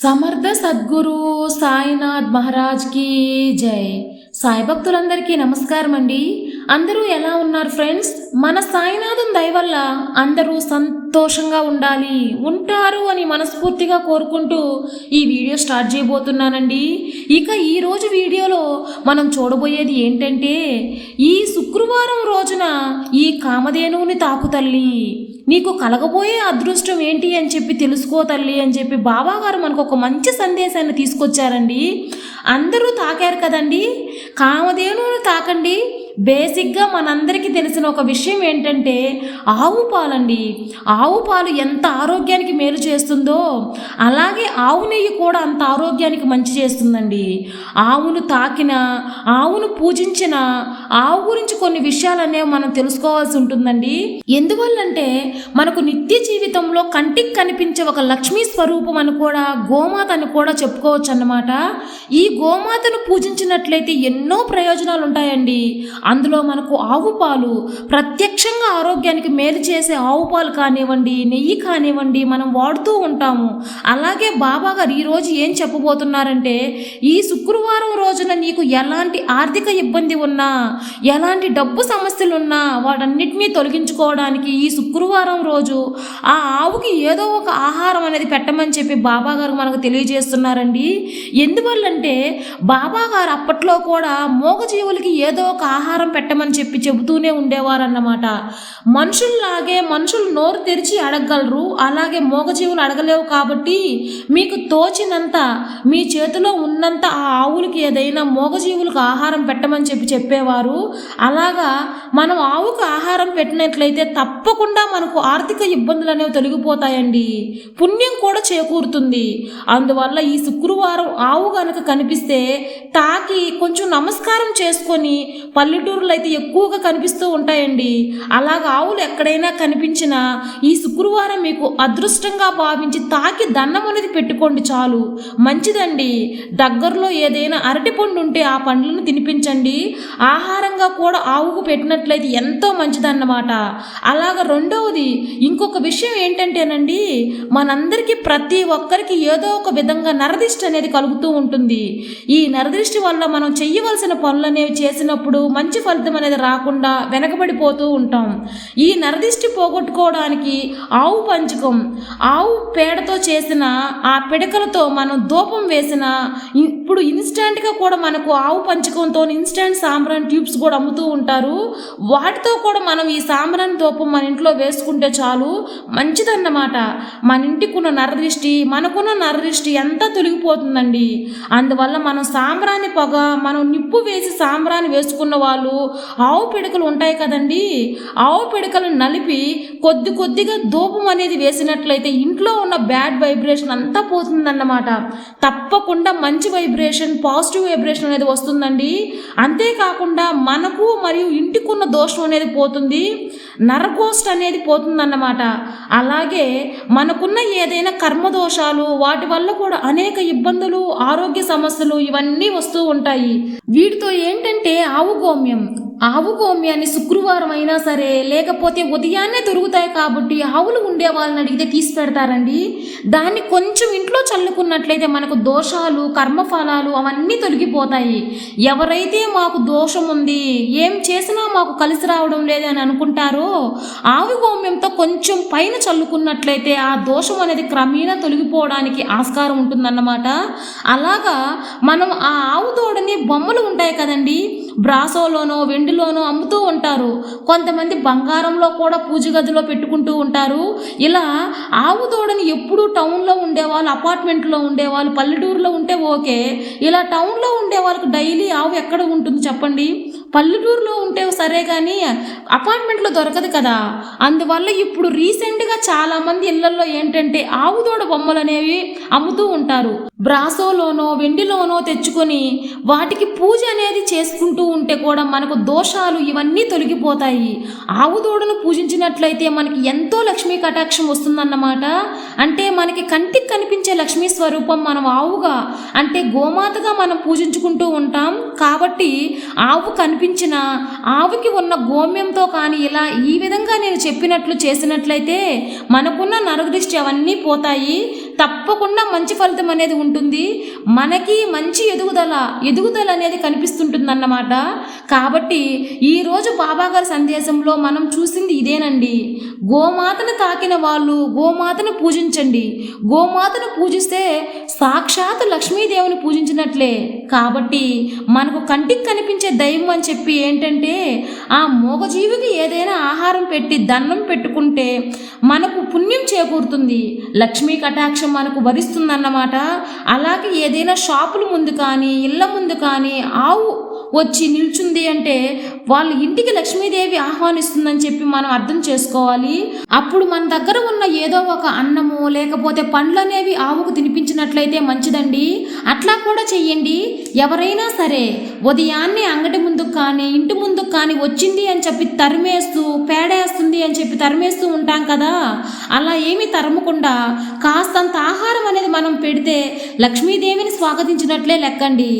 సమర్థ సద్గురు సాయినాథ్ మహారాజ్ కి జై. సాయి భక్తులందరికీ నమస్కారం అండి. అందరూ ఎలా ఉన్నారు ఫ్రెండ్స్? మన సాయినాథం దయ వల్ల అందరూ సంతోషంగా ఉంటారు అని మనస్ఫూర్తిగా కోరుకుంటూ ఈ వీడియో స్టార్ట్ చేయబోతున్నానండి. ఇక ఈరోజు వీడియోలో మనం చూడబోయేది ఏంటంటే, ఈ శుక్రవారం రోజున ఈ కామధేనువుని తాకు తల్లి, నీకు కలగబోయే అదృష్టం ఏంటి అని చెప్పి తెలుసుకో తల్లి అని చెప్పి బాబాగారు మనకు ఒక మంచి సందేశాన్ని తీసుకొచ్చారండి. అందరూ తాకారు కదండి, కామధేనువుని తాకండి. బేసిక్గా మనందరికీ తెలిసిన ఒక విషయం ఏంటంటే ఆవు పాలండి. ఆవు పాలు ఎంత ఆరోగ్యానికి మేలు చేస్తుందో అలాగే ఆవు నెయ్యి కూడా అంత ఆరోగ్యానికి మంచి చేస్తుందండి. ఆవును తాకిన, ఆవును పూజించిన, ఆవు గురించి కొన్ని విషయాలు అనేవి మనం తెలుసుకోవాల్సి ఉంటుందండి. ఎందువల్లంటే మనకు నిత్య జీవితంలో కంటికి కనిపించే ఒక లక్ష్మీ స్వరూపం అని కూడా, గోమాత అని కూడా చెప్పుకోవచ్చు అన్నమాట. ఈ గోమాతను పూజించినట్లయితే ఎన్నో ప్రయోజనాలు ఉంటాయండి. అందులో మనకు ఆవు పాలు ప్రత్యక్షంగా ఆరోగ్యానికి మేలు చేసే ఆవు పాలు కానివ్వండి, నెయ్యి కానివ్వండి మనం వాడుతూ ఉంటాము. అలాగే బాబా గారు ఈరోజు ఏం చెప్పబోతున్నారంటే, ఈ శుక్రవారం రోజున నీకు ఎలాంటి ఆర్థిక ఇబ్బంది ఉన్నా, ఎలాంటి డబ్బు సమస్యలు ఉన్నా వాటన్నిటినీ తొలగించుకోవడానికి ఈ శుక్రవారం రోజు ఆ ఆవుకి ఏదో ఒక ఆహారం అనేది పెట్టమని చెప్పి బాబా గారు మనకు తెలియజేస్తున్నారండి. ఎందువల్లంటే బాబా గారు అప్పట్లో కూడా మూగజీవులకి ఏదో ఒక ఆహారం పెట్టమని చెప్పి చెబుతూనే ఉండేవారన్నమాట. మనుషుల్లాగే మనుషులు నోరు తెరిచి అడగగలరు, అలాగే మూగజీవులు అడగలేవు. కాబట్టి మీకు తోచినంత, మీ చేతిలో ఉన్నంత ఆ ఆవులకి ఏదైనా మూగజీవులకు ఆహారం పెట్టమని చెప్పి చెప్పేవారు. అలాగా మనం ఆవుకు ఆహారం పెట్టినట్లయితే తప్పకుండా మనకు ఆర్థిక ఇబ్బందులు అనేవి తొలగిపోతాయండి, పుణ్యం కూడా చేకూరుతుంది. అందువల్ల ఈ శుక్రవారం ఆవు కనుక కనిపిస్తే తాకి కొంచెం నమస్కారం చేసుకొని, పల్లెటూరులో అయితే ఎక్కువగా కనిపిస్తూ ఉంటాయండి, అలాగ ఆవులు ఎక్కడైనా కనిపించినా ఈ శుక్రవారం మీకు అదృష్టంగా భావించి తాకి దండం అనేది పెట్టుకోండి, చాలు, మంచిదండి. దగ్గరలో ఏదైనా అరటి పండు ఉంటే ఆ పండ్లను తినిపించండి. ఆహారంగా కూడా ఆవుకు పెట్టినట్లయితే ఎంతో మంచిదన్నమాట. అలాగ రెండవది ఇంకొక విషయం ఏంటంటేనండి, మనందరికీ ప్రతి ఒక్కరికి ఏదో ఒక విధంగా నరదిష్టి అనేది కలుగుతూ ఉంటుంది. ఈ నరదృష్టి వల్ల మనం చెయ్యవలసిన పనులు అనేవి చేసినప్పుడు మంచి ఫలితం అనేది రాకుండా వెనకబడిపోతూ ఉంటాం. ఈ నరదిష్టి పోగొట్టుకోవడానికి ఆవు పంచకం, ఆవు పేడతో చేసిన ఆ పిడకలతో మనం ధూపం వేసిన, ఇప్పుడు ఇన్స్టాంట్గా కూడా మనకు ఆవు పంచకంతో ఇన్స్టాంట్ సాంబ్రాన్ ట్యూబ్స్ కూడా అమ్ముతూ ఉంటారు. వాటితో కూడా మనం ఈ సాంబ్రాన్ ధూపం మన ఇంట్లో వేసుకుంటే చాలు, మంచిదన్నమాట. మన ఇంటికున్న నరదృష్టి, మనకున్న నరదృష్టి అంతా తొలగిపోతుందండి. అందువల్ల మనం సాంబ్రాన్ని పొగ, మనం నిప్పు వేసి సాంబ్రాన్ని వేసుకున్న వాళ్ళు ఆవు పిడకలు ఉంటాయి కదండి, ఆవు పిడకలను నలిపి కొద్దిగా ధూపం అనేది వేసినట్లయితే ఇంట్లో ఉన్న బ్యాడ్ వైబ్రేషన్ అంతా పోతుందన్నమాట. తప్పకుండా మంచి వైబ్రేషన్, పాజిటివ్ వైబ్రేషన్ అనేది వస్తుందండి. అంతేకాకుండా మనకు మరియు ఇంటికున్న దోషం అనేది పోతుంది, నరగోష్ఠ అనేది పోతుందన్నమాట. అలాగే మనకున్న ఏదైనా కర్మదోషాలు, వాటి వల్ల కూడా అనేక ఇబ్బందులు, ఆరోగ్య సమస్యలు ఇవన్నీ వస్తూ ఉంటాయి. వీటితో ఏంటంటే ఆవు గోమ్యాన్ని శుక్రవారం అయినా సరే, లేకపోతే ఉదయాన్నే దొరుకుతాయి కాబట్టి ఆవులు ఉండే వాళ్ళని అడిగితే తీసి పెడతారండి. దాన్ని కొంచెం ఇంట్లో చల్లుకున్నట్లయితే మనకు దోషాలు, కర్మఫలాలు అవన్నీ తొలగిపోతాయి. ఎవరైతే మాకు దోషం ఉంది, ఏం చేసినా మాకు కలిసి రావడం లేదు అని అనుకుంటారో, ఆవు గోమ్యంతో కొంచెం పైన చల్లుకున్నట్లయితే ఆ దోషం అనేది క్రమేణా తొలగిపోవడానికి ఆస్కారం ఉంటుందన్నమాట. అలాగా మనం ఆ ఆవు దూడని బొమ్మలు ఉంటాయి కదండి, బ్రాసోలోనో వెండిలోనో అమ్ముతూ ఉంటారు. కొంతమంది బంగారంలో కూడా పూజ గదిలో పెట్టుకుంటూ ఉంటారు. ఇలా ఆవు దూడని ఎప్పుడూ టౌన్లో ఉండేవాళ్ళు, అపార్ట్మెంట్లో ఉండేవాళ్ళు, పల్లెటూరులో ఉంటే ఓకే. ఇలా టౌన్లో ఉండే వాళ్ళకి డైలీ ఆవు ఎక్కడ ఉంటుంది చెప్పండి? పల్లెటూరులో ఉంటే సరే, కానీ అపార్ట్మెంట్లో దొరకదు కదా. అందువల్ల ఇప్పుడు రీసెంట్గా చాలామంది ఇళ్లలో ఏంటంటే ఆవు దూడ బొమ్మలు అనేవి అమ్ముతూ ఉంటారు. బ్రాసోలోనో వెండిలోనో తెచ్చుకొని వాటికి పూజ అనేది చేసుకుంటూ ఉంటే కూడా మనకు దోషాలు ఇవన్నీ తొలగిపోతాయి. ఆవు దూడను పూజించినట్లయితే మనకి ఎంతో లక్ష్మీ కటాక్షం వస్తుందన్నమాట. అంటే మనకి కంటికి కనిపించే లక్ష్మీ స్వరూపం మనం ఆవుగా, అంటే గోమాతగా మనం పూజించుకుంటూ ఉంటాం. కాబట్టి ఆవు కనిపించిన, ఆవుకి ఉన్న గోమ్యంతో కానీ ఇలా ఈ విధంగా నేను చెప్పినట్లు చేసినట్లయితే మనకున్న నరదృష్టి అవన్నీ పోతాయి. తప్పకుండా మంచి ఫలితం అనేది ఉంటుంది. మనకి మంచి ఎదుగుదల అనేది కనిపిస్తుంటుందన్నమాట. కాబట్టి ఈరోజు బాబాగారి సందేశంలో మనం చూసింది ఇదేనండి. గోమాతను తాకిన వాళ్ళు గోమాతను పూజించండి. గోమాతను పూజిస్తే సాక్షాత్ లక్ష్మీదేవిని పూజించినట్లే. కాబట్టి మనకు కంటికి కనిపించే దైవం అని చెప్పి ఏంటంటే ఆ మూగజీవికి ఏదైనా ఆహారం పెట్టి దండం పెట్టుకుంటే మనకు పుణ్యం చేకూరుతుంది, లక్ష్మీ కటాక్షం మనకు వరిస్తుందన్నమాట. అలాగే ఏదైనా షాపుల ముందు కానీ ఇళ్ళ ముందు కానీ ఆవు వచ్చి నిల్చుంది అంటే వాళ్ళ ఇంటికి లక్ష్మీదేవి ఆహ్వానిస్తుందని చెప్పి మనం అర్థం చేసుకోవాలి. అప్పుడు మన దగ్గర ఉన్న ఏదో ఒక అన్నము లేకపోతే పండ్లు అనేవి ఆవుకు తినిపించినట్లయితే మంచిదండి. అట్లా కూడా చెయ్యండి. ఎవరైనా సరే ఉదయాన్నే అంగడి ముందుకు కానీ ఇంటి ముందుకు కానీ వచ్చింది అని చెప్పి తరిమేస్తూ పేడేస్తుంది అని చెప్పి తరిమేస్తూ ఉంటాం కదా, అలా ఏమీ తరమకుండా కాస్తంత ఆహారం అనేది మనం పెడితే లక్ష్మీదేవిని స్వాగతించినట్లే లెక్కండి.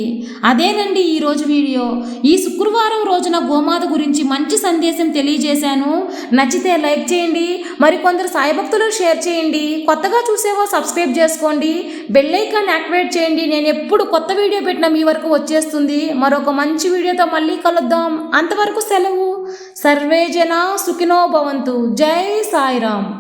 అదేనండి ఈరోజు వీడియో. ఈ శుక్రవారం రోజున గోమాత గురించి మంచి సందేశం తెలియజేశాను. నచ్చితే లైక్ చేయండి, మరికొందరు సాయిభక్తులు షేర్ చేయండి. కొత్తగా చూసేవో సబ్స్క్రైబ్ చేసుకోండి, బెల్ ఐకాన్ యాక్టివేట్ చేయండి. నేను ఎప్పుడు కొత్త వీడియో పెట్టినా మీ వరకు వచ్చేస్తుంది. మరొక మంచి వీడియోతో మళ్ళీ కలుద్దాం. అంతవరకు సెలవు. సర్వే జన సుఖినో భవంతు. జై సాయిరామ్.